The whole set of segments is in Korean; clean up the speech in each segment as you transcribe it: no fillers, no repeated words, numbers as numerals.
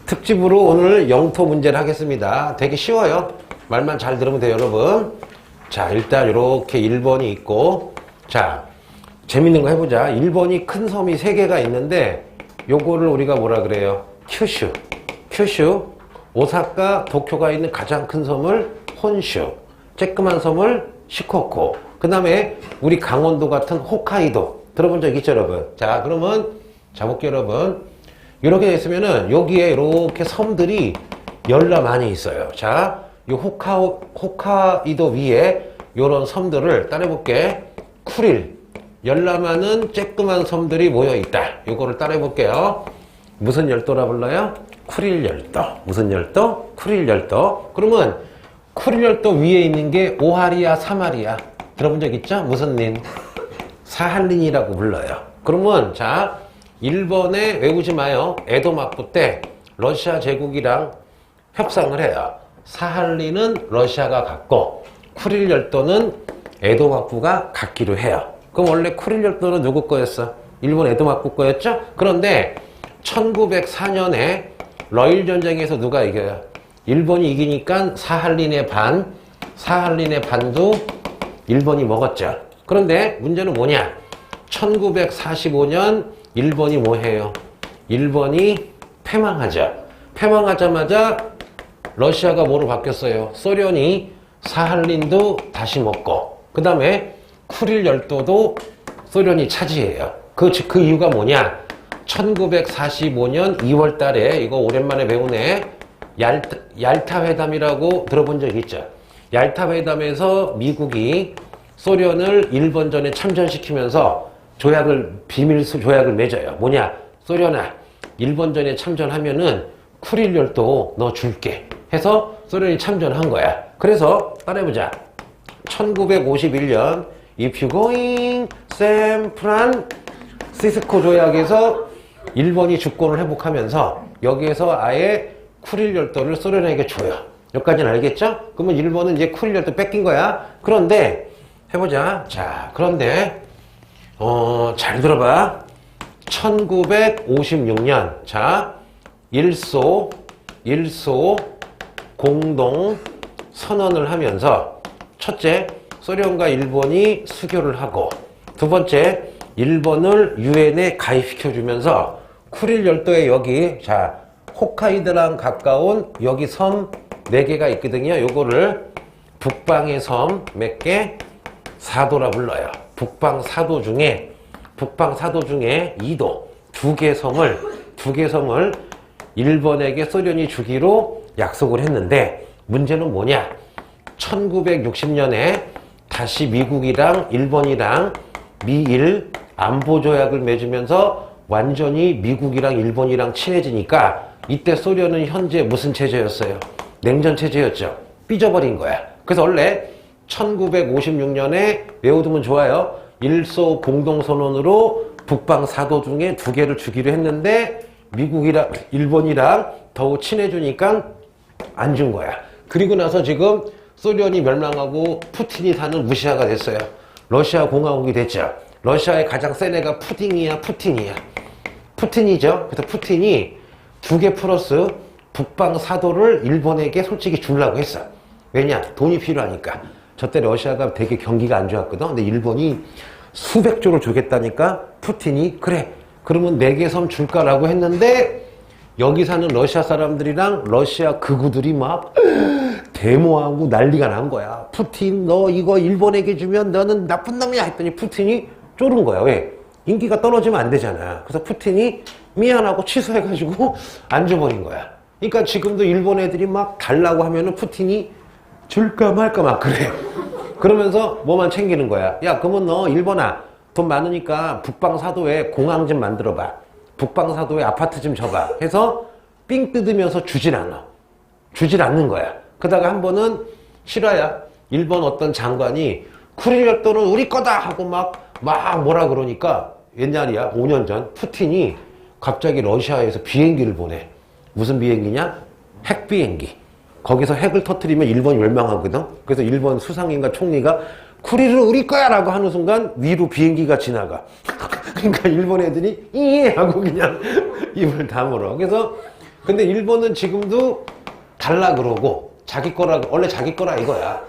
특집으로 오늘 영토 문제를 하겠습니다. 되게 쉬워요. 말만 잘 들으면 돼요, 여러분. 자, 일단 이렇게 1번이 있고, 자, 재밌는 거 해보자. 1번이 큰 섬이 3개가 있는데 요거를 우리가 뭐라 그래요? 큐슈. 오사카, 도쿄가 있는 가장 큰 섬을 혼슈, 쬐끄만 섬을 시코쿠, 그 다음에 우리 강원도 같은 홋카이도 들어본 적 있죠, 여러분? 자, 그러면 자볼게요, 여러분. 이렇게 있으면은 여기에 이렇게 섬들이 열나 많이 있어요. 자, 이 홋카이도 위에 요런 섬들을 따라해볼게. 쿠릴, 열나 많은 쬐끄만 섬들이 모여 있다. 요거를 따라해볼게요. 무슨 열도라 불러요? 쿠릴 열도. 무슨 열도? 쿠릴 열도. 그러면 쿠릴 열도 위에 있는 게 오하리야, 사마리야. 들어본 적 있죠? 무슨 린? 사할린이라고 불러요. 그러면 자, 1번에 외우지 마요. 에도 막부 때 러시아 제국이랑 협상을 해요. 사할린은 러시아가 갖고 쿠릴 열도는 에도 막부가 갖기로 해요. 그럼 원래 쿠릴 열도는 누구 거였어? 일본 에도 막부 거였죠? 그런데 1904년에 러일 전쟁에서 누가 이겨요? 일본이 이기니까 사할린의 반도 일본이 먹었죠. 그런데 문제는 뭐냐? 1945년 일본이 뭐 해요? 일본이 패망하죠. 패망하자마자 러시아가 뭐로 바뀌었어요? 소련이 사할린도 다시 먹고, 그 다음에 쿠릴 열도도 소련이 차지해요. 그 이유가 뭐냐? 1945년 2월 달에, 이거 오랜만에 배우네. 얄타 회담이라고 들어본 적 있죠? 얄타 회담에서 미국이 소련을 일본전에 참전시키면서 비밀 조약을 맺어요. 뭐냐? 소련아, 일본전에 참전하면은 쿠릴 열도 너 줄게 해서 소련이 참전한 거야. 그래서 따라해보자. 1951년 If you going 샌프란시스코 조약에서 일본이 주권을 회복하면서 여기에서 아예 쿠릴 열도를 소련에게 줘요. 여기까지는 알겠죠? 그러면 일본은 이제 쿠릴 열도 뺏긴 거야. 그런데 해보자. 자, 그런데 잘 들어봐. 1956년 자, 일소 공동 선언을 하면서 첫째, 소련과 일본이 수교를 하고, 두 번째, 일본을 유엔에 가입시켜주면서 쿠릴 열도에 여기 자, 홋카이도랑 가까운 여기 섬 4개가 있거든요. 요거를 북방의 섬 몇 개? 4도라 불러요. 북방 4도 중에 2도, 2개 섬을 일본에게 소련이 주기로 약속을 했는데, 문제는 뭐냐? 1960년에 다시 미국이랑 일본이랑 미일 안보조약을 맺으면서 완전히 미국이랑 일본이랑 친해지니까 이때 소련은 현재 무슨 체제였어요? 냉전 체제였죠. 삐져버린 거야. 그래서 원래 1956년에 외워두면 좋아요. 일소 공동선언으로 북방 4도 중에 2개를 주기로 했는데 미국이랑 일본이랑 더욱 친해지니까 안 준 거야. 그리고 나서 지금 소련이 멸망하고 푸틴이 사는 무시아가 됐어요. 러시아 공화국이 됐죠. 러시아의 가장 센 애가 푸틴이죠. 그래서 푸틴이 2개 플러스 북방 4도를 일본에게 솔직히 주려고 했어. 왜냐? 돈이 필요하니까. 저때 러시아가 되게 경기가 안 좋았거든. 근데 일본이 수백조를 주겠다니까 푸틴이 그래, 그러면 4개 섬 줄까라고 했는데, 여기 사는 러시아 사람들이랑 러시아 극우들이 막 데모하고 난리가 난 거야. 푸틴, 너 이거 일본에게 주면 너는 나쁜 놈이야 했더니 푸틴이 쫄은 거야. 왜? 인기가 떨어지면 안 되잖아. 그래서 푸틴이 미안하고 취소해가지고 안 줘버린 거야. 그러니까 지금도 일본 애들이 막 달라고 하면은 푸틴이 줄까 말까 막 그래. 그러면서 뭐만 챙기는 거야. 야, 그러면 너 일본아, 돈 많으니까 북방 4도에 공항 좀 만들어봐. 북방 4도에 아파트 좀 줘봐 해서 삥 뜯으면서 주질 않는 거야. 그러다가 한 번은 실화야. 일본 어떤 장관이 쿠릴 열도는 우리 거다 하고 막 뭐라 그러니까, 옛날이야, 5년 전, 푸틴이 갑자기 러시아에서 비행기를 보내. 무슨 비행기냐? 핵 비행기. 거기서 핵을 터뜨리면 일본이 멸망하거든. 그래서 일본 수상인가 총리가 쿠릴은 우리 거야 라고 하는 순간 위로 비행기가 지나가. 그러니까 일본 애들이 이 하고 그냥 입을 다물어. 그래서 근데 일본은 지금도 달라 그러고 자기 거라, 원래 자기 거라 이거야.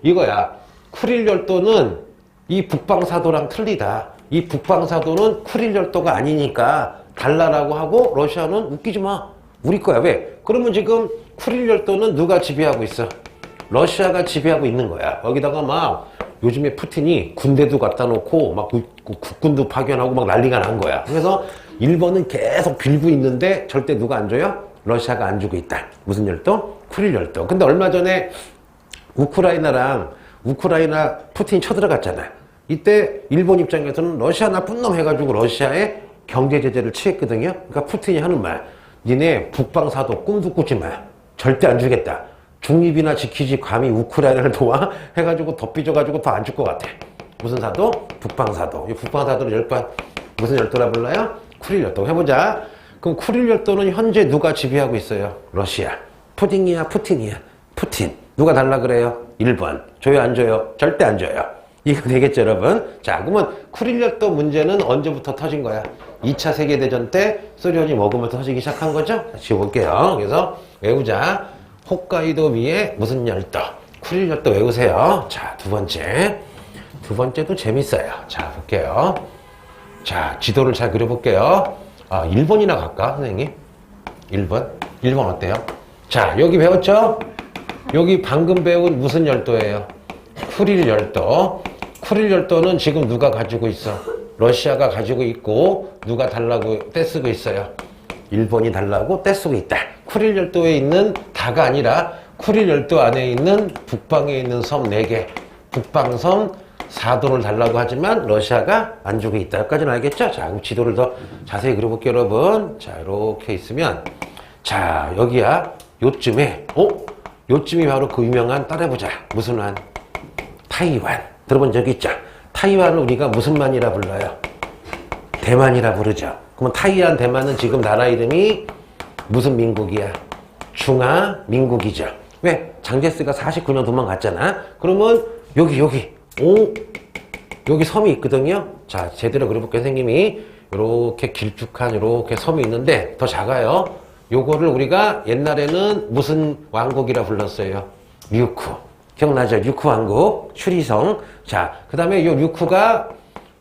이거야. 쿠릴 열도는 이 북방사도랑 틀리다. 이 북방사도는 쿠릴 열도가 아니니까 달라라고 하고 러시아는 웃기지 마. 우리 거야. 왜? 그러면 지금 쿠릴 열도는 누가 지배하고 있어? 러시아가 지배하고 있는 거야. 여기다가 막 요즘에 푸틴이 군대도 갖다 놓고 막 국군도 파견하고 막 난리가 난 거야. 그래서 일본은 계속 빌고 있는데 절대 누가 안 줘요? 러시아가 안 주고 있다. 무슨 열도? 쿠릴 열도. 근데 얼마 전에 우크라이나 푸틴이 쳐들어갔잖아. 이때 일본 입장에서는 러시아 나쁜 놈 해가지고 러시아에 경제 제재를 취했거든요. 그러니까 푸틴이 하는 말, 니네 북방사도 꿈도 꾸지 마. 절대 안 주겠다. 중립이나 지키지 감히 우크라이나를 도와? 해가지고 더 삐져가지고 더 안 줄 것 같아. 무슨 사도? 북방사도. 이 북방사도를 열반 무슨 열도라 불러요? 쿠릴 열도. 해보자. 그럼 쿠릴 열도는 현재 누가 지배하고 있어요? 러시아. 푸딩이야, 푸틴이야? 푸틴. 누가 달라 그래요? 일본. 줘요, 안 줘요? 절대 안 줘요. 이거 되겠죠, 여러분? 자, 그러면 쿠릴 열도 문제는 언제부터 터진 거야? 2차 세계대전 때 소련이 먹으면서 터지기 시작한 거죠? 지워볼게요. 그래서 외우자. 홋카이도 위에 무슨 열도? 쿠릴 열도 외우세요. 자, 두 번째도 재밌어요. 자, 볼게요. 자, 지도를 잘 그려볼게요. 아, 1번이나 갈까, 선생님? 1번 어때요? 자, 여기 배웠죠? 여기 방금 배운 무슨 열도예요? 쿠릴 열도. 쿠릴 열도는 지금 누가 가지고 있어? 러시아가 가지고 있고 누가 달라고 떼쓰고 있어요? 일본이 달라고 떼쓰고 있다. 쿠릴 열도에 있는 다가 아니라 쿠릴 열도 안에 있는 북방에 있는 섬 4개, 북방섬 4도를 달라고 하지만 러시아가 안 주고 있다. 여기까지는 알겠죠? 자, 그럼 지도를 더 자세히 그려볼게요, 여러분. 자, 이렇게 있으면, 자, 여기야. 요쯤에, 요쯤이 바로 그 유명한 따라해보자. 무슨 완? 타이완. 들어본 적 있죠? 타이완을 우리가 무슨 만이라 불러요? 대만이라 부르죠. 그러면 타이완, 대만은 지금 나라 이름이 무슨 민국이야? 중화민국이죠. 왜? 장제스가 49년 도망갔잖아. 그러면 여기 섬이 있거든요. 자, 제대로 그려볼게요. 선생님이 이렇게 길쭉한 이렇게 섬이 있는데 더 작아요. 요거를 우리가 옛날에는 무슨 왕국이라 불렀어요? 류쿠. 기억나죠? 류쿠 왕국, 슈리성. 자, 그 다음에 요 류쿠가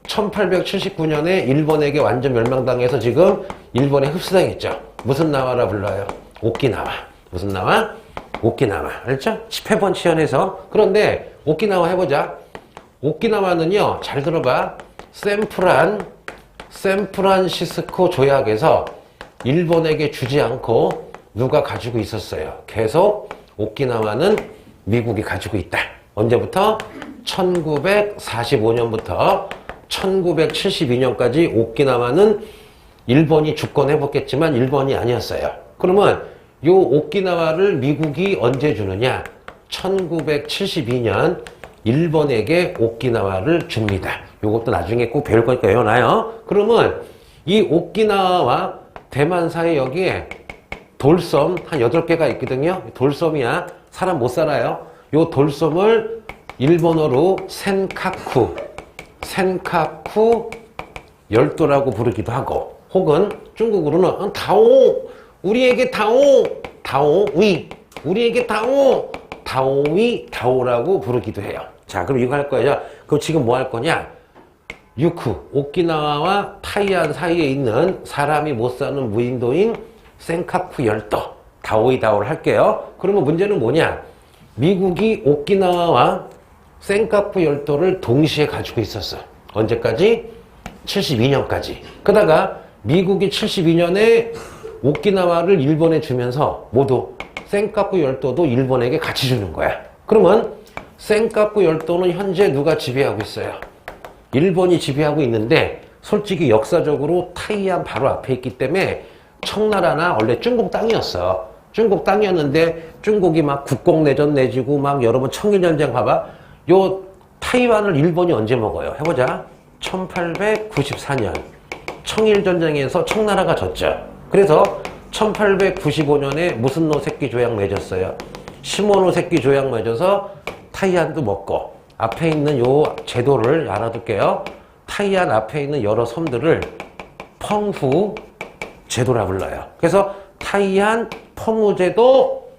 1879년에 일본에게 완전 멸망당해서 지금 일본에 흡수당했죠. 무슨 나라라 불러요? 오키나와. 무슨 나라? 오키나와. 알죠? 10회번 치연해서. 그런데 오키나와 해보자. 오키나와는요, 잘 들어봐. 샌프란시스코 조약에서 일본에게 주지 않고 누가 가지고 있었어요? 계속 오키나와는 미국이 가지고 있다. 언제부터? 1945년부터 1972년까지 오키나와는 일본이 주권해봤겠지만 일본이 아니었어요. 그러면 요 오키나와를 미국이 언제 주느냐? 1972년 일본에게 오키나와를 줍니다. 요것도 나중에 꼭 배울 거니까 외워놔요. 그러면 이 오키나와와 대만 사이 여기에 돌섬 한 8개가 있거든요. 돌섬이야. 사람 못 살아요. 요 돌섬을 일본어로 센카쿠 열도라고 부르기도 하고, 혹은 중국어로는 다오, 우리에게 다오위, 우리에게 다오위, 다오라고 부르기도 해요. 자, 그럼 이거 할 거예요. 그럼 지금 뭐 할 거냐? 유쿠, 오키나와와 타이완 사이에 있는 사람이 못 사는 무인도인 센카쿠 열도, 다오를 할게요. 그러면 문제는 뭐냐? 미국이 오키나와와 센카쿠 열도를 동시에 가지고 있었어. 언제까지? 72년까지. 그러다가 미국이 72년에 오키나와를 일본에 주면서 모두 센카쿠 열도도 일본에게 같이 주는 거야. 그러면 센카쿠 열도는 현재 누가 지배하고 있어요? 일본이 지배하고 있는데, 솔직히 역사적으로 타이완 바로 앞에 있기 때문에 청나라나 원래 중국 땅이었어. 중국 땅이었는데 중국이 막 국공내전 내지고 막 여러 번 청일전쟁 봐봐. 요 타이완을 일본이 언제 먹어요? 해보자. 1894년 청일전쟁에서 청나라가 졌죠. 그래서 1895년에 무슨 노세끼 조약 맺었어요? 시모노세끼 조약 맺어서 타이완도 먹고, 앞에 있는 요 제도를 알아둘게요. 타이완 앞에 있는 여러 섬들을 펑후 제도라 불러요. 그래서 타이안, 퍼무제도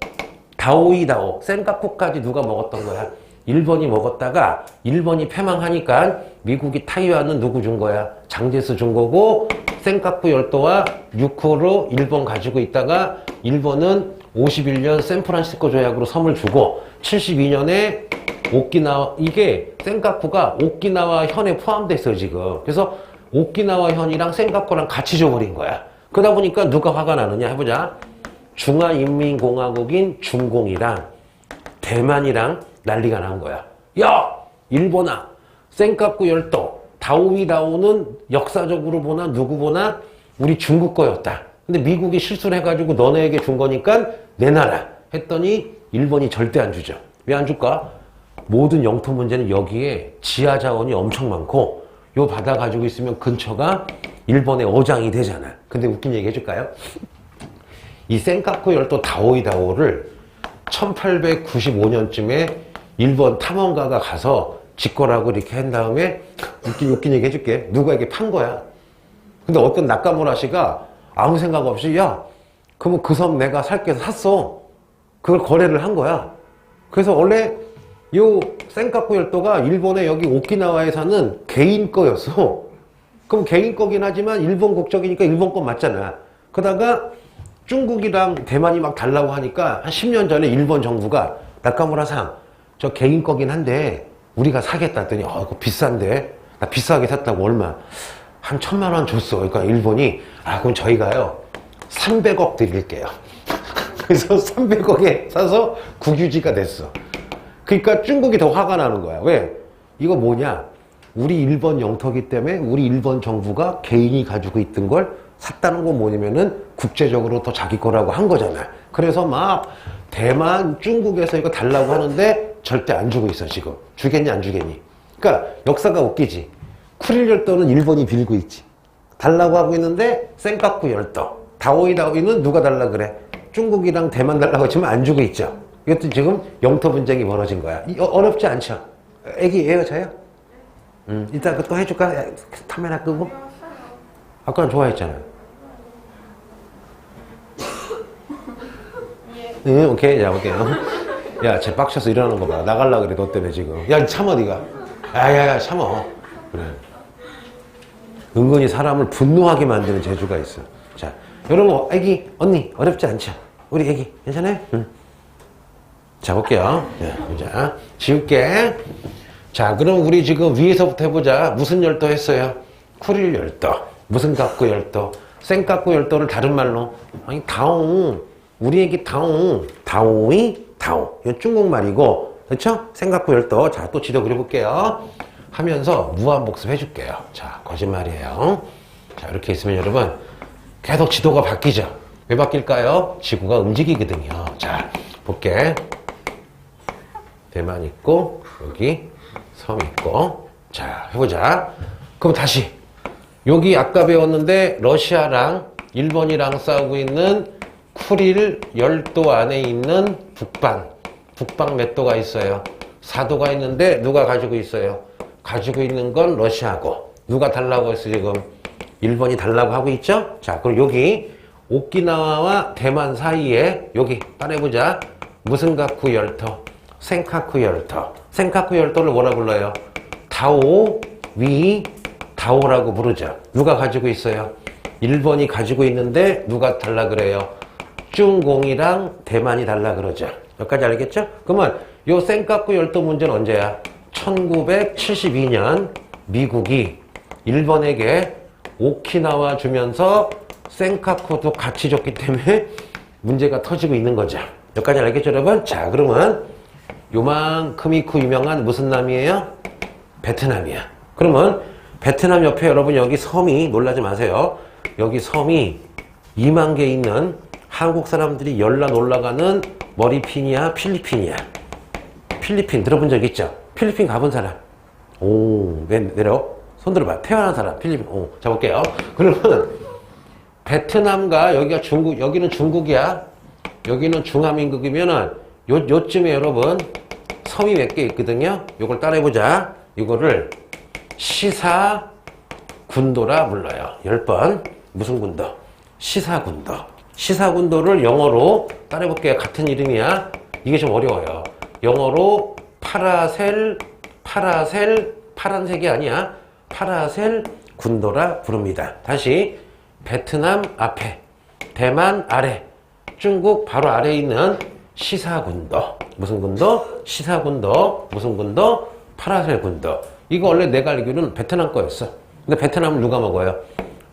다오이다오, 센카쿠까지 누가 먹었던 거야? 일본이 먹었다가 일본이 패망하니까 미국이 타이완은 누구 준 거야? 장제스 준 거고 센카쿠 열도와 유코로 일본 가지고 있다가 일본은 51년 샌프란시스코 조약으로 섬을 주고 72년에 오키나와 이게 센카쿠가 오키나와 현에 포함돼 있어요 지금. 그래서 오키나와 현이랑 센카쿠랑 같이 줘버린 거야. 그러다 보니까 누가 화가 나느냐 해보자. 중화인민공화국인 중공이랑 대만이랑 난리가 난 거야. 야! 일본아! 센카쿠 열도 다오이다오는 역사적으로 보나 누구 보나 우리 중국 거였다. 근데 미국이 실수를 해가지고 너네에게 준 거니까 내놔라 했더니 일본이 절대 안 주죠. 왜 안 줄까? 모든 영토 문제는 여기에 지하 자원이 엄청 많고 요 바다 가지고 있으면 근처가 일본의 어장이 되잖아. 근데 웃긴 얘기 해줄까요? 이 센카쿠 열도 다오이다오를 1895년쯤에 일본 탐험가가 가서 직거라고 이렇게 한 다음에 웃긴 얘기 해줄게. 누구에게 판 거야. 근데 어떤 나카무라 씨가 아무 생각 없이 야 그러면 그 섬 내가 살게 해서 샀어. 그걸 거래를 한 거야. 그래서 원래 요 센카쿠 열도가 일본의 여기 오키나와에 사는 개인 거였어. 그럼 개인 거긴 하지만 일본 국적이니까 일본 거 맞잖아. 그러다가 중국이랑 대만이 막 달라고 하니까 한 10년 전에 일본 정부가 나카무라-상 저 개인 거긴 한데 우리가 사겠다 했더니 그거 비싼데 나 비싸게 샀다고 얼마 한 1,000만 원 줬어. 그러니까 일본이 그럼 저희가요 300억 드릴게요. 그래서 300억에 사서 국유지가 됐어. 그러니까 중국이 더 화가 나는 거야. 왜? 이거 뭐냐? 우리 일본 영토기 때문에 우리 일본 정부가 개인이 가지고 있던 걸 샀다는 건 뭐냐면은 국제적으로 더 자기 거라고 한 거잖아. 그래서 막 대만, 중국에서 이거 달라고 하는데 절대 안 주고 있어 지금. 주겠니 안 주겠니? 그러니까 역사가 웃기지. 쿠릴 열도는 일본이 빌고 있지. 달라고 하고 있는데 센카쿠 열도, 다오이다오이는 누가 달라 그래? 중국이랑 대만 달라고 했지만 안 주고 있죠. 이것도 지금 영토 분쟁이 벌어진 거야. 어렵지 않죠? 애기 여자야? 이따 그거 또 해줄까? 카메라 끄고. 아까는 좋아했잖아. 응, 오케이. 자, 볼게요. 야, 쟤 빡쳐서 일어나는 거 봐. 나갈라 그래, 너 때문에 지금. 야, 참어, 니가. 야, 참어. 그래. 은근히 사람을 분노하게 만드는 재주가 있어. 자, 여러분, 애기, 언니, 어렵지 않죠? 우리 애기, 괜찮아요? 응. 자, 볼게요. 자, 지울게. 자, 그럼 우리 지금 위에서부터 해보자. 무슨 열도 했어요? 쿠릴 열도. 무슨 각구 열도? 센각구 열도를 다른 말로. 아니, 다옹. 우리 애기 다옹. 다오이, 다오. 이건 중국말이고. 그렇죠? 센각구 열도. 자, 또 지도 그려볼게요. 하면서 무한복습 해줄게요. 자, 거짓말이에요. 자, 이렇게 있으면 여러분 계속 지도가 바뀌죠. 왜 바뀔까요? 지구가 움직이거든요. 자, 볼게. 대만 있고 여기 섬 있고. 자, 해보자. 그럼 다시 여기 아까 배웠는데 러시아랑 일본이랑 싸우고 있는 쿠릴 열도 안에 있는 북방 몇 도가 있어요? 4도가 있는데 누가 가지고 있어요? 가지고 있는 건 러시아고. 누가 달라고 했어 지금? 일본이 달라고 하고 있죠? 자, 그럼 여기 오키나와와 대만 사이에 여기 따라해보자. 무슨 각구 열도? 센카쿠 열도. 센카쿠 열도를 뭐라 불러요? 다오이 다오라고 부르죠. 누가 가지고 있어요? 일본이 가지고 있는데 누가 달라 그래요? 중공이랑 대만이 달라 그러죠. 여기까지 알겠죠? 그러면 요 센카쿠 열도 문제는 언제야? 1972년 미국이 일본에게 오키나와 주면서 센카쿠도 같이 줬기 때문에 문제가 터지고 있는 거죠. 여기까지 알겠죠, 여러분? 자, 그러면 요만큼이 그 유명한 무슨 남이에요? 베트남이야. 그러면 베트남 옆에 여러분 여기 섬이, 놀라지 마세요. 여기 섬이 2만 개 있는 한국 사람들이 열나 놀러가는 머리핀이야, 필리핀이야. 필리핀 들어본 적 있죠? 필리핀 가본 사람. 오, 내려. 손 들어봐. 태어난 사람. 필리핀. 오, 자, 볼게요. 그러면 베트남과 여기가 중국, 여기는 중국이야. 여기는 중화민국이면은 요쯤에 여러분 섬이 몇 개 있거든요. 요걸 따라해보자. 이거를 시사군도라 불러요. 10번. 무슨 군도? 시사군도. 시사군도를 영어로 따라해볼게요. 같은 이름이야. 이게 좀 어려워요. 영어로 파란색이 아니야. 파라셀 군도라 부릅니다. 다시 베트남 앞에, 대만 아래, 중국 바로 아래에 있는 시사군도. 무슨 군도? 시사군도. 무슨 군도? 파라셀 군도. 이거 원래 내가 알기로는 베트남 거였어. 근데 베트남을 누가 먹어요?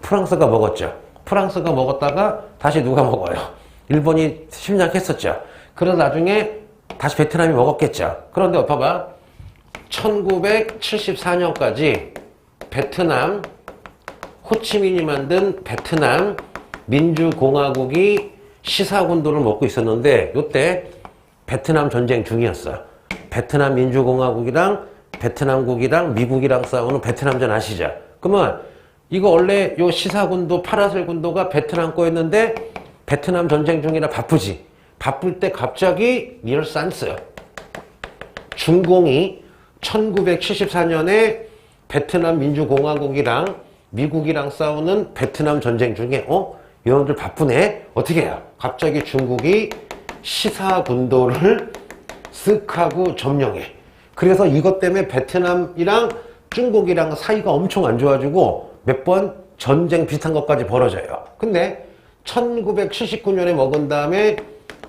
프랑스가 먹었죠. 프랑스가 먹었다가 다시 누가 먹어요? 일본이 침략했었죠. 그러다 나중에 다시 베트남이 먹었겠죠. 그런데 봐봐. 1974년까지 베트남, 호치민이 만든 베트남 민주공화국이 시사군도를 먹고 있었는데 이때 베트남 전쟁 중이었어. 베트남 민주공화국이랑 베트남국이랑 미국이랑 싸우는 베트남전 아시죠? 그러면 이거 원래 요 시사군도 파라셀 군도가 베트남 거였는데 베트남 전쟁 중이라 바쁘지. 바쁠 때 갑자기 니얼산스 중공이 1974년에 베트남 민주공화국이랑 미국이랑 싸우는 베트남 전쟁 중에 얘네들 바쁘네? 어떻게 해요? 갑자기 중국이 시사군도를 쓱 하고 점령해. 그래서 이것 때문에 베트남이랑 중국이랑 사이가 엄청 안 좋아지고 몇 번 전쟁 비슷한 것까지 벌어져요. 근데 1979년에 먹은 다음에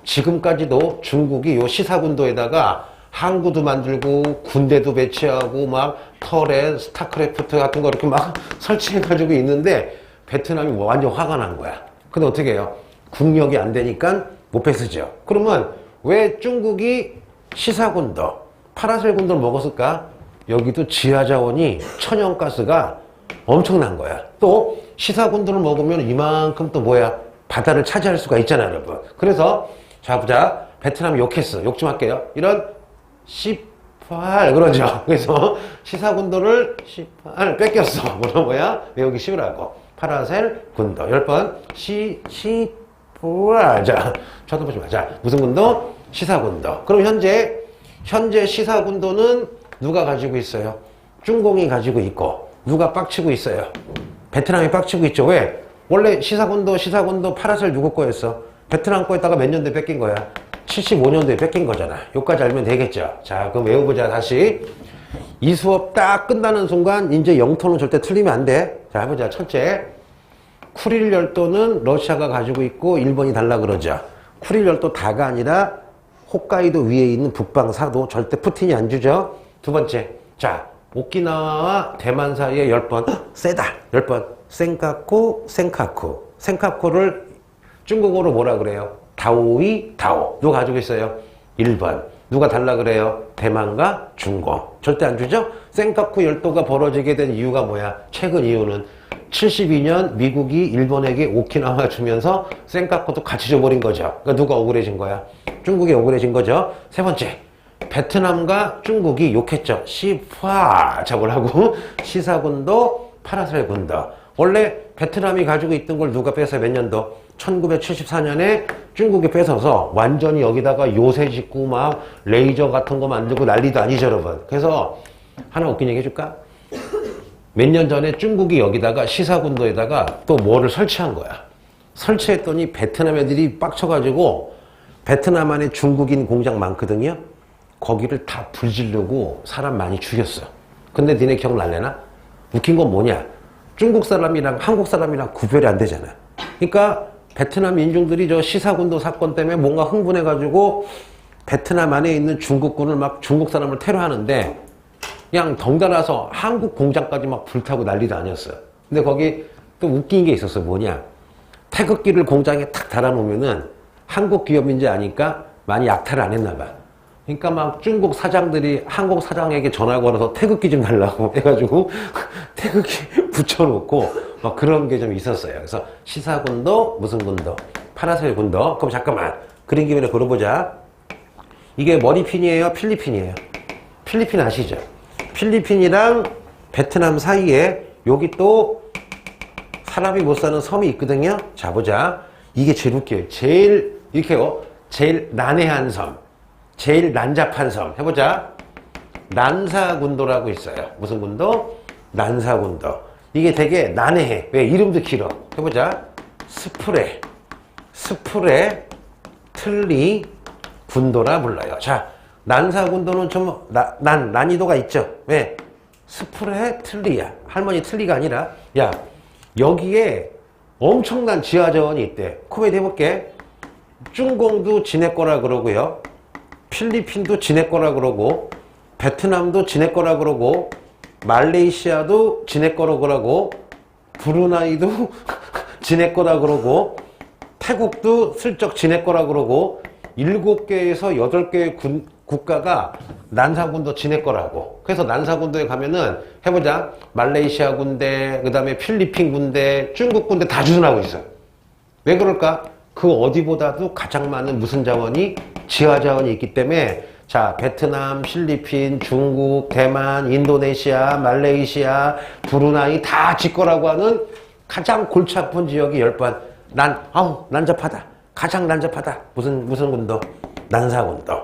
지금까지도 중국이 요 시사군도에다가 항구도 만들고 군대도 배치하고 막 터렛, 스타크래프트 같은 거 이렇게 막 설치해가지고 있는데 베트남이 완전 화가 난 거야. 근데 어떻게 해요? 국력이 안 되니까 못 뺏으죠. 그러면 왜 중국이 시사군도, 파라셀 군도를 먹었을까? 여기도 지하자원이 천연가스가 엄청난 거야. 또 시사군도를 먹으면 이만큼 또 뭐야? 바다를 차지할 수가 있잖아, 여러분. 그래서 자 보자. 베트남 욕했어. 욕 좀 할게요. 이런 18 그러죠. 그래서 시사군도를 18 뺏겼어. 뭐야? 외우기 쉬우라고. 파라셀 군도 10번 자, 쳐다보지 마. 자, 무슨 군도? 시사군도. 그럼 현재 시사군도는 누가 가지고 있어요? 중공이 가지고 있고 누가 빡치고 있어요? 베트남이 빡치고 있죠. 왜? 원래 시사군도 파라셀 누구 거였어? 베트남 거에다가 몇 년도에 뺏긴 거야? 75년도에 뺏긴 거잖아. 여기까지 알면 되겠죠. 자, 그럼 외워보자. 다시 이 수업 딱 끝나는 순간 이제 영토는 절대 틀리면 안 돼. 자, 해보자. 첫째, 쿠릴 열도는 러시아가 가지고 있고 일본이 달라 그러죠. 쿠릴 열도 다가 아니라 홋카이도 위에 있는 북방 사도 절대 푸틴이 안 주죠. 두 번째, 자, 오키나와와 대만 사이에 10번 세다. 10번 센카쿠를 중국어로 뭐라 그래요? 다오이 다오. 누가 가지고 있어요? 1번. 누가 달라 그래요? 대만과 중공. 절대 안 주죠? 센카쿠 열도가 벌어지게 된 이유가 뭐야? 최근 이유는 72년 미국이 일본에게 오키나와 주면서 센카쿠도 같이 줘버린 거죠. 그러니까 누가 억울해진 거야? 중국이 억울해진 거죠. 세 번째, 베트남과 중국이 욕했죠. 시파 잡으라고. 시사군도, 파라셀 군도. 원래 베트남이 가지고 있던 걸 누가 뺏어요? 몇 년도? 1974년에 중국이 뺏어서 완전히 여기다가 요새 짓고 막 레이저 같은 거 만들고 난리도 아니죠, 여러분. 그래서 하나 웃긴 얘기 해줄까? 몇 년 전에 중국이 여기다가 시사군도에다가 또 뭐를 설치한 거야. 설치했더니 베트남 애들이 빡쳐가지고 베트남 안에 중국인 공장 많거든요. 거기를 다 불지르고 사람 많이 죽였어. 근데 니네 기억날래나? 웃긴 건 뭐냐? 중국 사람이랑 한국 사람이랑 구별이 안 되잖아. 그러니까 베트남 민중들이 저 시사군도 사건 때문에 뭔가 흥분해가지고 베트남 안에 있는 중국군을 막 중국 사람을 테러하는데 그냥 덩달아서 한국 공장까지 막 불타고 난리도 아니었어요. 근데 거기 또 웃긴 게 있었어. 뭐냐? 태극기를 공장에 탁 달아놓으면은 한국 기업인지 아니까 많이 약탈을 안 했나 봐. 그러니까 막 중국 사장들이 한국 사장에게 전화 걸어서 태극기 좀 달라고 해가지고 태극기 붙여놓고 막 그런 게 좀 있었어요. 그래서 시사군도, 무슨 군도? 파라셀 군도. 그럼 잠깐만. 그린 김에 걸어보자. 이게 머리핀이에요? 필리핀이에요? 필리핀 아시죠? 필리핀이랑 베트남 사이에 여기 또 사람이 못 사는 섬이 있거든요. 자, 보자. 이게 제일 웃겨요. 제일 난해한 섬. 제일 난잡한 섬. 해보자. 난사군도라고 있어요. 무슨 군도? 난사군도. 이게 되게 난해해. 왜? 이름도 길어. 해보자. 스프레 틀리 군도라 불러요. 자, 난사군도는 좀 난이도가 있죠. 왜? 스프레 틀리야. 할머니 틀리가 아니라, 야, 여기에 엄청난 지하자원이 있대. 코미디 해볼게. 중공도 지네 거라 그러고요. 필리핀도 지네 거라 그러고, 베트남도 지네 거라 그러고, 말레이시아도 지네 거라 그러고, 브루나이도 지네 거라 그러고, 태국도 슬쩍 지네 거라 그러고, 7개에서 8개의 국가가 난사군도 지네 거라고. 그래서 난사군도에 가면은 해보자. 말레이시아 군대, 그 다음에 필리핀 군대, 중국 군대 다 주둔하고 있어요. 왜 그럴까? 그 어디보다도 가장 많은 무슨 자원이? 지하 자원이 있기 때문에, 자, 베트남, 필리핀, 중국, 대만, 인도네시아, 말레이시아, 브루나이 다 지거라고 하는 가장 골치 아픈 지역이 10번. 난잡하다. 가장 난잡하다. 무슨 군도? 난사군도.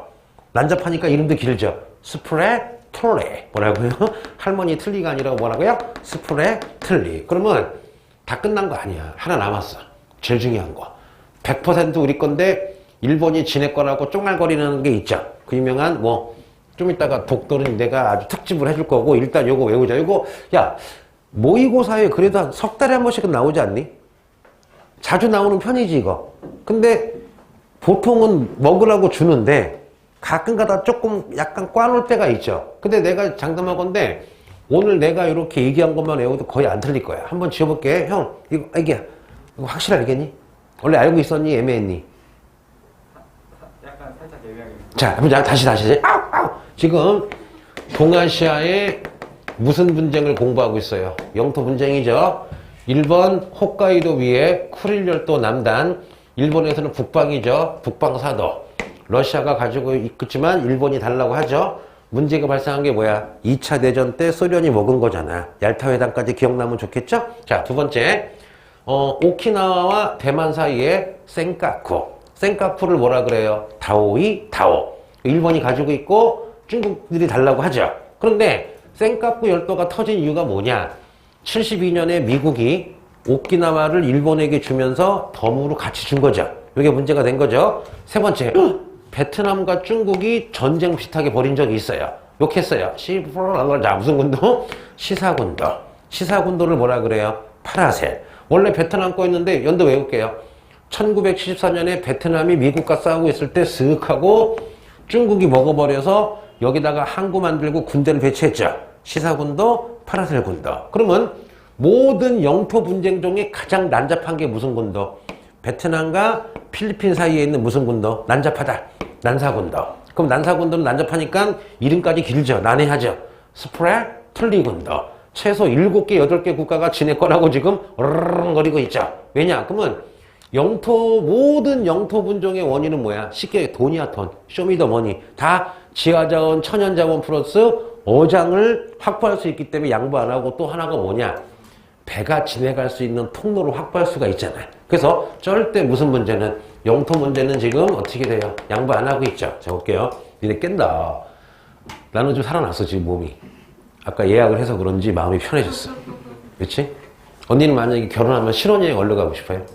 난잡하니까 이름도 길죠. 스프레 틀리. 뭐라고요? 할머니 틀리가 아니라 뭐라고요? 스프레 틀리. 그러면 다 끝난 거 아니야. 하나 남았어. 제일 중요한 거. 100% 우리 건데 일본이 지네 거라고 쫑알거리는 게 있죠. 그 유명한 좀 이따가 독도는 내가 아주 특집을 해줄 거고, 일단 요거 외우자. 요거 야, 모의고사에 그래도 한 석 달에 한 번씩은 나오지 않니? 자주 나오는 편이지 이거. 근데 보통은 먹으라고 주는데 가끔가다 조금 약간 꽈놓을 때가 있죠. 근데 내가 장담하건데 오늘 내가 이렇게 얘기한 것만 외워도 거의 안 틀릴 거야. 한번 지어볼게. 형, 이거 확실히 알겠니? 원래 알고 있었니? 애매했니? 약간 살짝 예외하게. 자, 한번 다시. 아우! 지금 동아시아의 무슨 분쟁을 공부하고 있어요? 영토 분쟁이죠. 1번 홋카이도 위에 쿠릴 열도 남단, 일본에서는 북방이죠. 북방사도. 러시아가 가지고 있지만 일본이 달라고 하죠. 문제가 발생한 게 뭐야? 2차 대전 때 소련이 먹은 거잖아. 얄타 회담까지 기억나면 좋겠죠? 자, 두 번째. 오키나와와 대만 사이에 센카쿠. 센카쿠를 뭐라 그래요? 다오이 다오. 일본이 가지고 있고 중국들이 달라고 하죠. 그런데 센카쿠 열도가 터진 이유가 뭐냐? 72년에 미국이 오키나와를 일본에게 주면서 덤으로 같이 준 거죠. 이게 문제가 된 거죠. 세 번째, 베트남과 중국이 전쟁 비슷하게 벌인 적이 있어요. 욕했어요. 무슨 군도? 시사군도. 시사군도를 뭐라 그래요? 파라셀. 원래 베트남 거였는데 연도 외울게요. 1974년에 베트남이 미국과 싸우고 있을 때 쓱 하고 중국이 먹어버려서 여기다가 항구 만들고 군대를 배치했죠. 시사군도, 파라셀군도. 그러면 모든 영토 분쟁 중에 가장 난잡한 게 무슨 군도? 베트남과 필리핀 사이에 있는 무슨 군도? 난잡하다. 난사군도. 그럼 난사군도는 난잡하니까 이름까지 길죠. 난해하죠. 스프레 틀리 군도. 최소 7개, 8개 국가가 지네 거라고 지금 어르렁거리고 있죠. 왜냐? 그러면 모든 영토 분쟁의 원인은 뭐야? 쉽게 돈이야, 돈. 쇼미더머니. 다 지하자원, 천연자원 플러스 어장을 확보할 수 있기 때문에 양보 안 하고, 또 하나가 뭐냐? 배가 지나갈 수 있는 통로를 확보할 수가 있잖아요. 그래서 절대 무슨 문제는, 영토 문제는 지금 어떻게 돼요? 양보 안 하고 있죠. 자, 볼게요. 니네 깬다. 나는 좀 살아났어, 지금 몸이. 아까 예약을 해서 그런지 마음이 편해졌어. 그렇지? 언니는 만약에 결혼하면 신혼여행 어디로 가고 싶어요?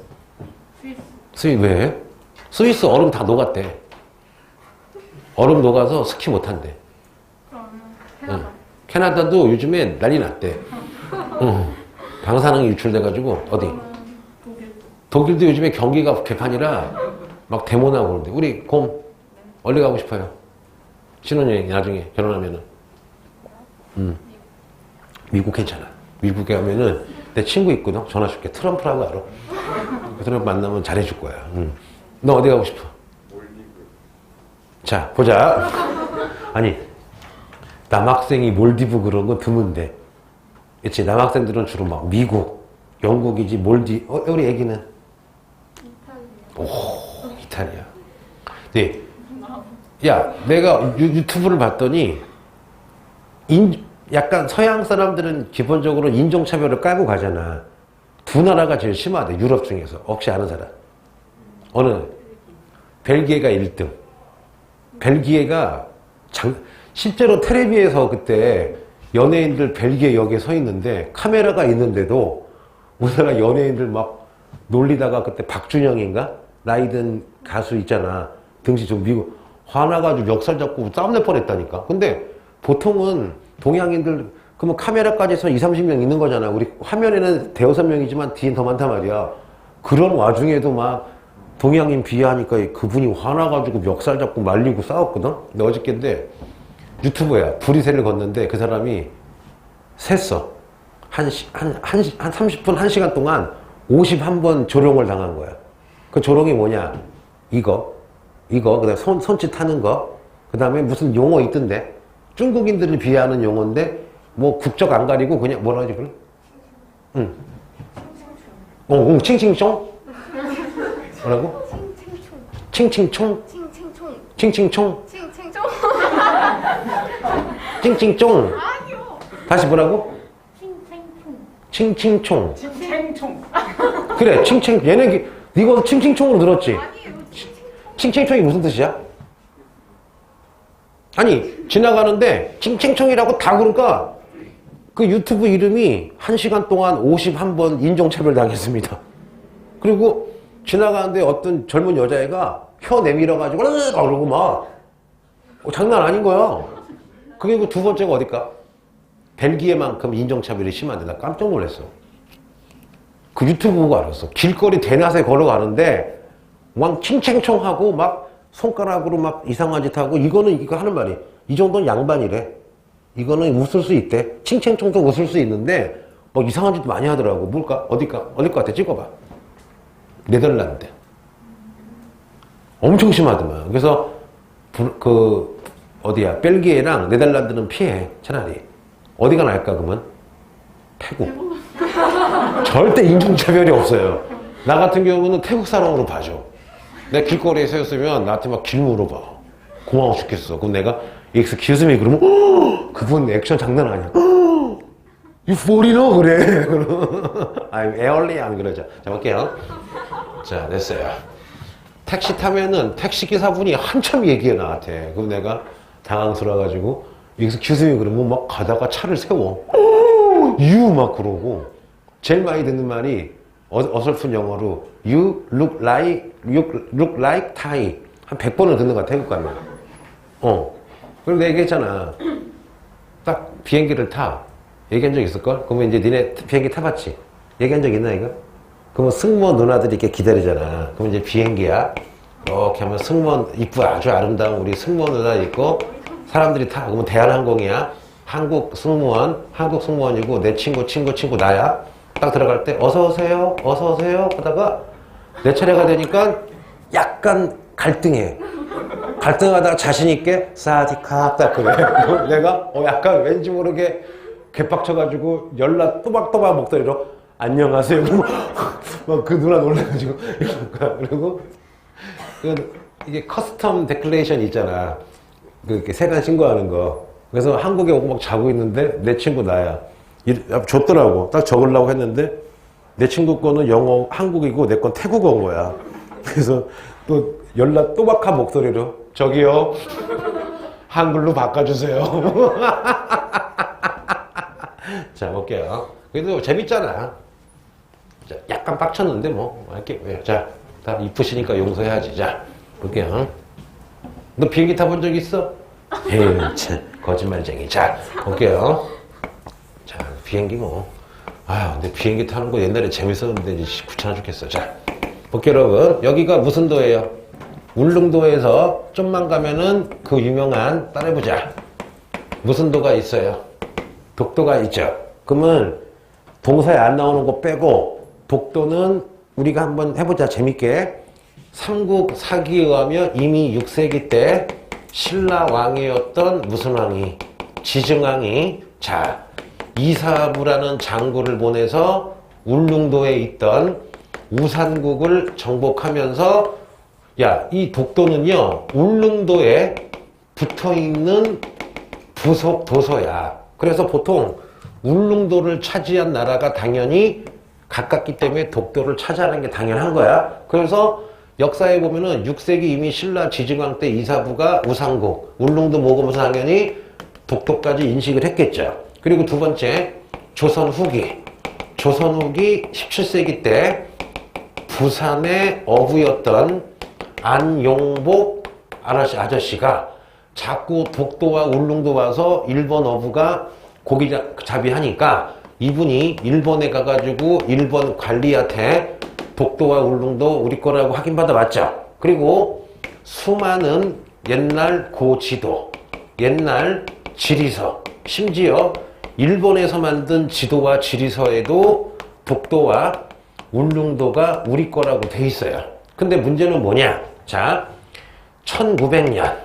스위스. 왜? 스위스 얼음 다 녹았대. 얼음 녹아서 스키 못한대. 캐나다. 캐나다도 요즘에 난리 났대. 방사능이 유출돼가지고 어디? 독일도 요즘에 경기가 개판이라 막 데모 나고 그러는데. 우리 어디 가고 싶어요? 신혼여행 나중에 결혼하면은. 미국 괜찮아. 미국에 가면은 내 친구 있거든. 전화 줄게. 트럼프라고 알아. 그 사람 만나면 잘해줄 거야. 너 어디 가고 싶어? 몰디브. 자, 보자. 아니, 남학생이 몰디브 그런 거 드문데. 그치? 남학생들은 주로 막 미국, 영국이지, 우리 애기는? 이탈리아. 오, 이탈리아. 네. 야, 내가 유튜브를 봤더니, 약간 서양 사람들은 기본적으로 인종차별을 깔고 가잖아. 두 나라가 제일 심하대, 유럽 중에서. 혹시 아는 사람? 어느? 벨기에가 1등. 벨기에가 실제로 텔레비에서 그때 연예인들 벨기에 역에 서 있는데 카메라가 있는데도 우리나라 연예인들 막 놀리다가 그때 박준영인가? 라이든 가수 있잖아. 등시 좀 미국 화나가지고 멱살 잡고 싸움 낼 뻔했다니까. 근데 보통은 동양인들 그러면 카메라까지 해서 20, 30명 있는 거잖아. 우리 화면에는 대여섯 명이지만 뒤엔 더 많단 말이야. 그런 와중에도 막 동양인 비하하니까 그분이 화나가지고 멱살 잡고 말리고 싸웠거든. 근데 어저께인데 유튜브야. 브리셀을 걷는데 그 사람이 셌어. 한 30분, 1시간 동안 51번 조롱을 당한 거야. 그 조롱이 뭐냐? 이거, 그 다음에 손짓 하는 거, 그 다음에 무슨 용어 있던데? 중국인들을 비하하는 용어인데, 뭐 국적 안 가리고 그냥 뭐라 하지, 그래? 응. 칭칭총? 뭐라고? 칭칭총? 칭칭총? 칭칭총? 아니요. 다시 뭐라고? 칭칭총. 그래, 얘네, 이거 칭칭총으로 들었지? 아니에요. 칭칭총이 무슨 뜻이야? 아니, 지나가는데 칭칭총이라고 다 그러니까 그 유튜브 이름이 1시간 동안 51번 인종차별 당했습니다. 그리고 지나가는데 어떤 젊은 여자애가 혀 내밀어가지고 그러고 막 장난 아닌 거야. 그리고 두 번째가 어딜까? 벨기에만큼 인종차별이 심한데 나 깜짝 놀랐어. 그 유튜브 보고 알았어. 길거리 대낮에 걸어가는데 막 칭칭총하고 막 손가락으로 막 이상한 짓 하고 이거 하는 말이 이 정도는 양반이래. 이거는 웃을 수 있대. 칭칭총도 웃을 수 있는데 뭐 이상한 짓 많이 하더라고. 뭘까? 어딜 것 같아? 찍어봐. 네덜란드. 엄청 심하더만. 그래서 어디야? 벨기에랑 네덜란드는 피해. 차라리. 어디가 나을까 그러면? 태국. 절대 인종차별이 없어요. 나 같은 경우는 태국 사람으로 봐줘. 내가 길거리에 서 있으면 나한테 막 길 물어봐. 고마워 죽겠어. 그럼 내가 excuse me 그러면 그분 액션 장난 아니야. You foreigner 그래. I'm alien 그러자. 자 볼게요. 자 됐어요. 택시 타면은 택시 기사분이 한참 얘기해 나한테. 그럼 내가 당황스러워가지고 excuse me 그러면 막 가다가 차를 세워. You 막 그러고. 제일 많이 듣는 말이 어설픈 영어로 You look like Thai 한 100번을 듣는 것 같아. 태국 가면. 그럼 내가 얘기했잖아. 딱 비행기를 타. 얘기한 적 있을걸? 그러면 이제 니네 비행기 타봤지? 얘기한 적 있나 이거? 그러면 승무원 누나들이 이렇게 기다리잖아. 그러면 이제 비행기야. 이렇게 하면 승무원 이쁘 아주 아름다운 우리 승무원 누나 있고 사람들이 타. 그러면 대한항공이야. 한국 승무원이고 내 친구 나야. 딱 들어갈 때 어서 오세요 하다가 내 차례가 되니까 약간 갈등하다가 자신 있게 사디캅 딱 그래. 내가 약간 왠지 모르게 개빡쳐가지고 연락 또박또박 목소리로 안녕하세요. 막 그 누나 놀라가지고 그리고 이게 커스텀 데클레이션 있잖아. 그 세관 신고하는 거. 그래서 한국에 오고 막 자고 있는데 내 친구 나야. 줬더라고. 딱 적으려고 했는데 내 친구 거는 영어 한국이고 내 건 태국어인 거야. 그래서 또 연락 또박한 목소리로 저기요 한글로 바꿔주세요. 자 볼게요. 그래도 재밌잖아. 자, 약간 빡쳤는데 뭐 이렇게 자, 다 이쁘시니까 용서해야지. 자 볼게요. 너 비행기 타본 적 있어? 에이 참 거짓말쟁이. 자 볼게요. 자, 비행기 뭐. 근데 비행기 타는 거 옛날에 재밌었는데 이제 귀찮아 죽겠어. 자, 볼게요, 여러분. 여기가 무슨 도예요? 울릉도에서 좀만 가면은 그 유명한, 따라해보자. 무슨 도가 있어요? 독도가 있죠. 그러면 동사에 안 나오는 거 빼고 독도는 우리가 한번 해보자. 재밌게. 삼국 사기에 의하면 이미 6세기 때 신라 왕이었던 무슨 왕이? 지증왕이. 자, 이사부라는 장군을 보내서 울릉도에 있던 우산국을 정복하면서 이 독도는요 울릉도에 붙어있는 부속 도서야. 그래서 보통 울릉도를 차지한 나라가 당연히 가깝기 때문에 독도를 차지하는 게 당연한 거야. 그래서 역사에 보면은 6세기 이미 신라 지증왕 때 이사부가 우산국, 울릉도 먹으면서 당연히 독도까지 인식을 했겠죠. 그리고 두 번째, 조선 후기 17세기 때 부산의 어부였던 안용복 아저씨가 자꾸 독도와 울릉도 와서 일본 어부가 고기잡이 하니까 이분이 일본에 가가지고 일본 관리한테 독도와 울릉도 우리 거라고 확인받아 왔죠. 그리고 수많은 옛날 고지도, 옛날 지리서, 심지어 일본에서 만든 지도와 지리서에도 독도와 울릉도가 우리 거라고 돼 있어요. 근데 문제는 뭐냐? 자, 1900년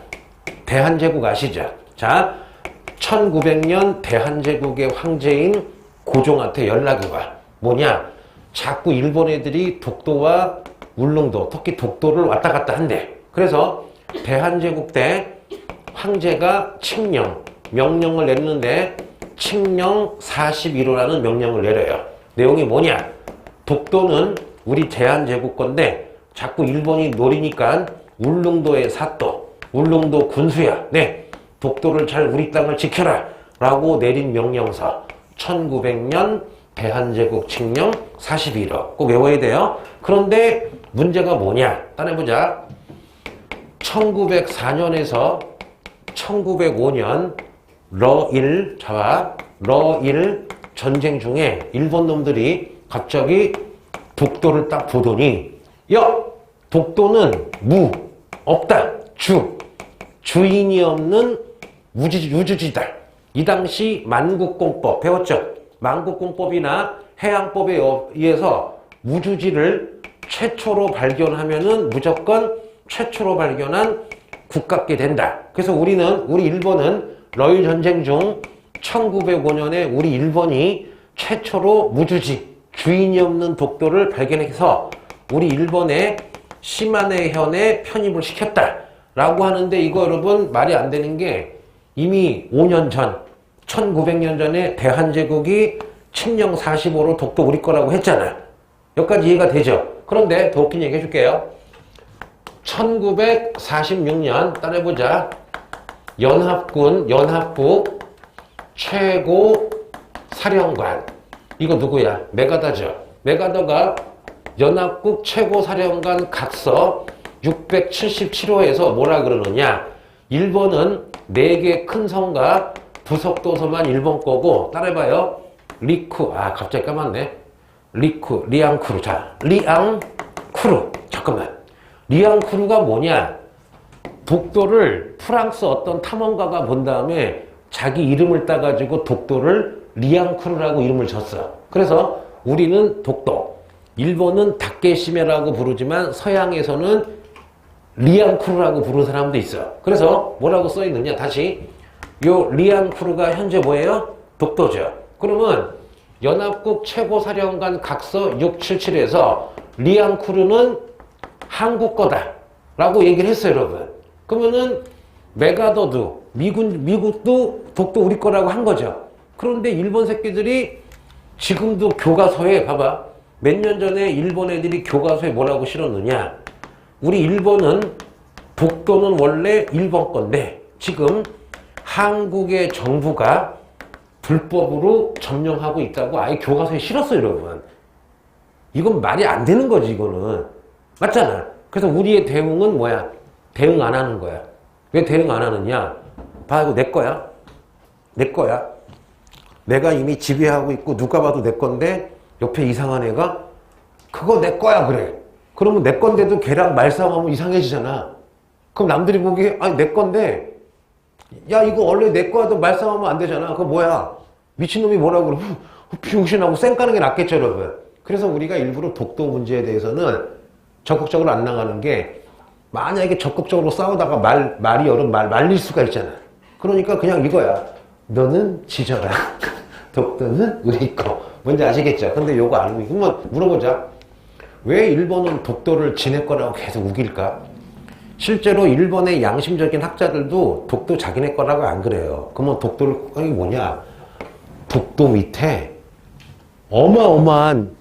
대한제국 아시죠? 자, 1900년 대한제국의 황제인 고종한테 연락이 와. 뭐냐? 자꾸 일본 애들이 독도와 울릉도, 특히 독도를 왔다 갔다 한대. 그래서 대한제국 때 황제가 명령을 내리는데 칙령 41호라는 명령을 내려요. 내용이 뭐냐? 독도는 우리 대한제국 건데 자꾸 일본이 노리니까 울릉도의 사또, 울릉도 군수야. 네, 독도를 잘 우리 땅을 지켜라 라고 내린 명령서 1900년 대한제국 칙령 41호 꼭 외워야 돼요. 그런데 문제가 뭐냐? 따라해보자. 1904년에서 1905년 러일 전쟁 중에 일본 놈들이 갑자기 독도를 딱 보더니 야! 독도는 없다. 주인이 없는 우주지다. 이 당시 만국공법 배웠죠? 만국공법이나 해양법에 의해서 우주지를 최초로 발견하면은 무조건 최초로 발견한 국가께 된다. 그래서 우리 일본은 러일 전쟁 중 1905년에 우리 일본이 최초로 무주지, 주인이 없는 독도를 발견해서 우리 일본의 시마네현에 편입을 시켰다라고 하는데 이거 여러분 말이 안 되는 게 이미 5년 전, 1900년 전에 대한제국이 칙령 45로 독도 우리 거라고 했잖아. 여기까지 이해가 되죠? 그런데 더 웃긴 얘기 해줄게요. 1946년 따라해보자. 연합국 최고 사령관. 이거 누구야? 메가더죠. 메가더가 연합국 최고 사령관 각서 677호에서 뭐라 그러느냐? 일본은 4개 큰 성과 부속도서만 일본 거고, 따라해봐요. 갑자기 까맣네. 리앙쿠르. 자, 리앙쿠르. 잠깐만. 리앙쿠르가 뭐냐? 독도를 프랑스 어떤 탐험가가 본 다음에 자기 이름을 따가지고 독도를 리앙쿠르라고 이름을 줬어. 그래서 우리는 독도, 일본은 다케시메라고 부르지만 서양에서는 리앙쿠르라고 부르는 사람도 있어. 그래서 뭐라고 써있느냐? 다시 요 리앙쿠르가 현재 뭐예요? 독도죠. 그러면 연합국 최고사령관 각서 677에서 리앙쿠르는 한국 거다 라고 얘기를 했어요, 여러분. 그러면은 메가더도 미국도 독도 우리 거라고 한 거죠. 그런데 일본 새끼들이 지금도 교과서에 봐봐. 몇 년 전에 일본 애들이 교과서에 뭐라고 실었느냐? 우리 일본은 독도는 원래 일본 건데 지금 한국의 정부가 불법으로 점령하고 있다고 아예 교과서에 실었어요, 여러분. 이건 말이 안 되는 거지, 이거는. 맞잖아. 그래서 우리의 대응은 뭐야? 대응 안 하는 거야. 왜 대응 안 하느냐? 봐, 이거 내 거야. 내 거야. 내가 이미 지배하고 있고 누가 봐도 내 건데 옆에 이상한 애가 그거 내 거야 그래. 그러면 내 건데도 걔랑 말싸움하면 이상해지잖아. 그럼 남들이 보기에 아니 내 건데 야 이거 원래 내 거야도 말싸움하면 안 되잖아. 그거 뭐야? 미친놈이 뭐라고 그러면 비용신하고 쌩 까는 게 낫겠죠, 여러분. 그래서 우리가 일부러 독도 문제에 대해서는 적극적으로 안 나가는 게 만약에 적극적으로 싸우다가 말이 여름 말릴 수가 있잖아. 그러니까 그냥 이거야. 너는 지져라. 독도는 우리 거. 뭔지 아시겠죠? 근데 요거 알고 있으면 물어보자. 왜 일본은 독도를 지네 거라고 계속 우길까? 실제로 일본의 양심적인 학자들도 독도 자기네 거라고 안 그래요. 그러면 독도를 이게 뭐냐? 독도 밑에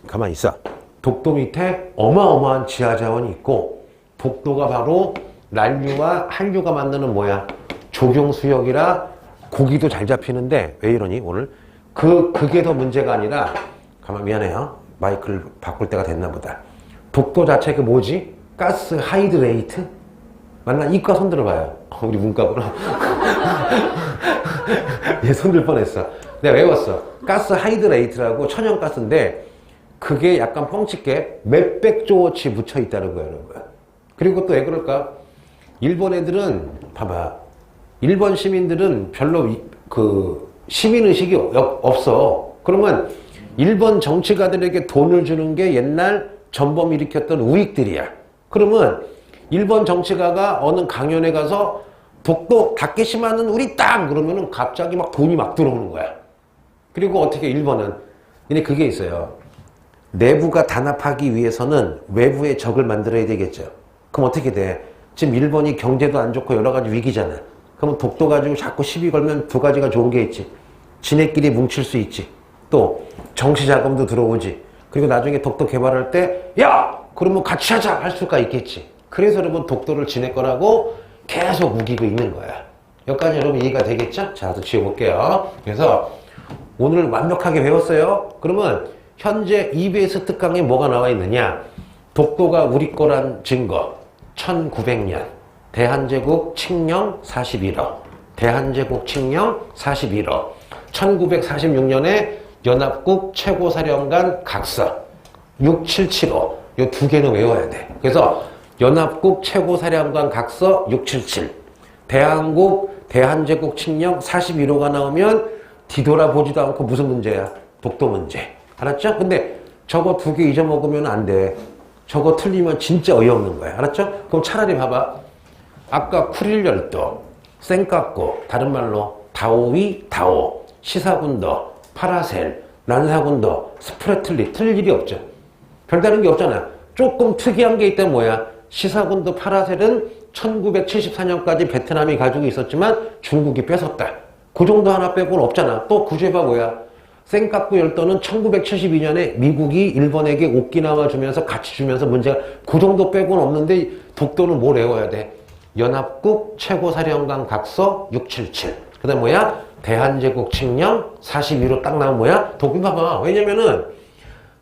가만히 있어. 독도 밑에 어마어마한 지하자원이 있고 독도가 바로 난류와 한류가 만드는 뭐야? 조경수역이라 고기도 잘 잡히는데 왜 이러니 오늘? 그게 더 문제가 아니라 미안해요. 마이크를 바꿀 때가 됐나 보다. 독도 자체가 뭐지? 가스 하이드레이트? 맞나? 이과 손 들어봐요. 우리 문과구나. 얘 손 들 뻔했어. 내가 외웠어. 가스 하이드레이트라고 천연가스인데 그게 약간 뻥치게 몇백 조어치 묻혀 있다는 거야, 여러분. 그리고 또 왜 그럴까? 일본 애들은 봐봐. 일본 시민들은 별로 그 시민의식이 없어. 그러면 일본 정치가들에게 돈을 주는 게 옛날 전범 일으켰던 우익들이야. 그러면 일본 정치가가 어느 강연에 가서 독도 다케시마는 우리 땅! 그러면은 갑자기 막 돈이 막 들어오는 거야. 그리고 어떻게 일본은 근데 그게 있어요. 내부가 단합하기 위해서는 외부의 적을 만들어야 되겠죠. 그럼 어떻게 돼? 지금 일본이 경제도 안 좋고 여러 가지 위기잖아. 그러면 독도 가지고 자꾸 시비 걸면 두 가지가 좋은 게 있지. 지네끼리 뭉칠 수 있지. 또 정치 자금도 들어오지. 그리고 나중에 독도 개발할 때 야! 그러면 같이 하자! 할 수가 있겠지. 그래서 여러분 독도를 지네 거라고 계속 우기고 있는 거야. 여기까지 여러분 이해가 되겠죠? 자, 또 지워볼게요. 그래서 오늘 완벽하게 배웠어요. 그러면 현재 EBS 특강에 뭐가 나와 있느냐? 독도가 우리 거란 증거. 1900년 대한제국 칙령 41호. 대한제국 칙령 41호. 1946년에 연합국 최고사령관 각서 6775. 이 두 개는 외워야 돼. 그래서 연합국 최고사령관 각서 677. 대한제국 칙령 41호가 나오면 뒤돌아보지도 않고 무슨 문제야? 독도 문제. 알았죠? 근데 저거 두 개 잊어먹으면 안 돼. 저거 틀리면 진짜 어이없는 거야. 알았죠? 그럼 차라리 봐봐. 아까 쿠릴열도, 센카쿠, 다른 말로 다오위, 다오, 시사군도, 파라셀, 난사군도, 스프레틀리 틀릴 일이 없죠. 별다른 게 없잖아. 조금 특이한 게 있다면 뭐야? 시사군도, 파라셀은 1974년까지 베트남이 가지고 있었지만 중국이 뺏었다. 그 정도 하나 빼고는 없잖아. 또 구제가 뭐야? 센카쿠 열도는 1972년에 미국이 일본에게 오키나와 주면서 같이 주면서 문제가 그 정도 빼고는 없는데 독도는 뭘 외워야 돼? 연합국 최고사령관 각서 677. 그 다음 뭐야? 대한제국 칙령 41호 딱 나오면 뭐야? 독도 봐봐. 왜냐면은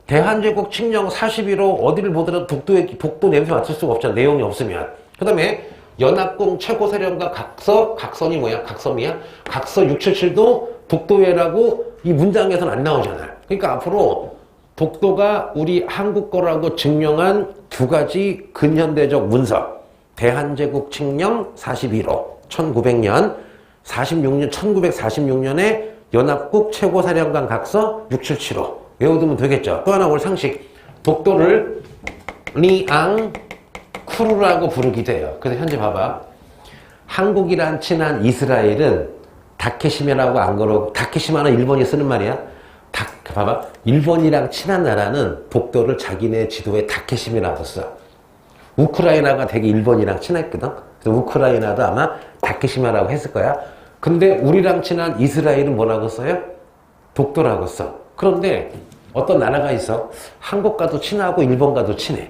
대한제국 칙령 41호 어디를 보더라도 독도 냄새 맡을 수가 없잖아. 내용이 없으면. 그 다음에 연합국 최고사령관 각서, 각선이 뭐야? 각섬이야? 각서 677도 독도회라고 이 문장에서는 안 나오잖아. 그러니까 앞으로 독도가 우리 한국 거라고 증명한 두 가지 근현대적 문서. 대한제국 칙령 41호 1900년 1946년에 연합국 최고사령관 각서 677호 외워두면 되겠죠. 또 하나 올 상식. 독도를 리앙쿠르라고 부르기도 해요. 그래서 현재 봐봐. 한국이란 친한 이스라엘은 다케시마라고 안 그러고, 다케시마는 일본이 쓰는 말이야. 봐봐. 일본이랑 친한 나라는 독도를 자기네 지도에 다케시마라고 써. 우크라이나가 되게 일본이랑 친했거든. 그래서 우크라이나도 아마 다케시마라고 했을 거야. 근데 우리랑 친한 이스라엘은 뭐라고 써요? 독도라고 써. 그런데 어떤 나라가 있어. 한국과도 친하고 일본과도 친해.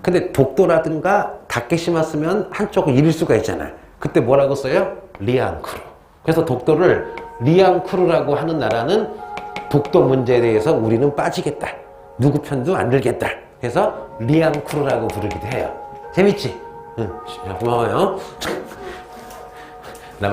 근데 독도라든가 다케시마 쓰면 한쪽은 잃을 수가 있잖아. 그때 뭐라고 써요? 리앙쿠르. 그래서 독도를 리앙쿠르라고 하는 나라는 독도 문제에 대해서 우리는 빠지겠다. 누구 편도 안 들겠다. 그래서 리앙쿠르라고 부르기도 해요. 재밌지? 응. 고마워요.